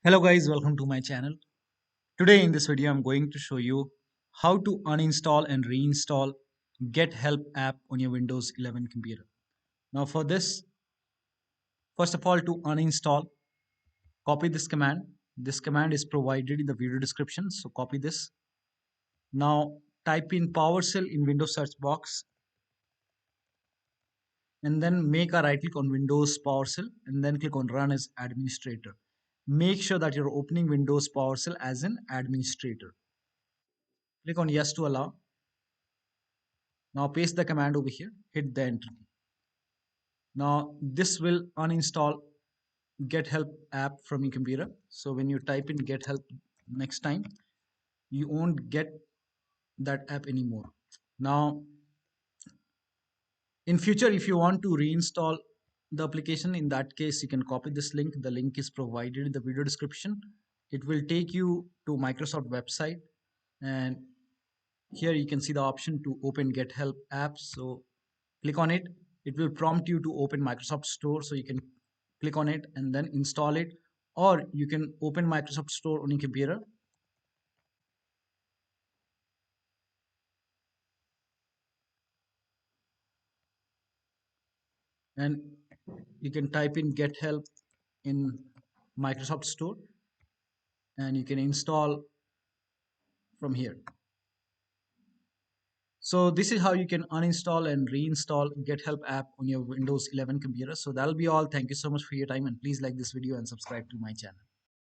Hello guys, welcome to my channel. Today in this video I'm going to show you how to uninstall and reinstall Get Help app on your Windows 11 computer. Now for this, first of all, to uninstall, copy this command. This command is provided in the video description, so copy this. Now type in PowerShell in Windows search box and then make a right click on Windows PowerShell and then click on Run as Administrator. Make sure that you're opening Windows PowerShell as an administrator. Click on Yes to allow. Now paste the command over here, hit the enter key. Now this will uninstall Get Help app from your computer. So when you type in Get Help next time, you won't get that app anymore. Now in future, if you want to reinstall the application, in that case, you can copy this link. The link is provided in the video description. It will take you to Microsoft website, and here you can see the option to open Get Help apps. So click on it. It will prompt you to open Microsoft Store, so you can click on it and then install it, or you can open Microsoft Store on your computer and you can type in Get Help in Microsoft Store and you can install from here. So this is how you can uninstall and reinstall Get Help app on your Windows 11 computer. So that'll be all. Thank you so much for your time, and please like this video and subscribe to my channel.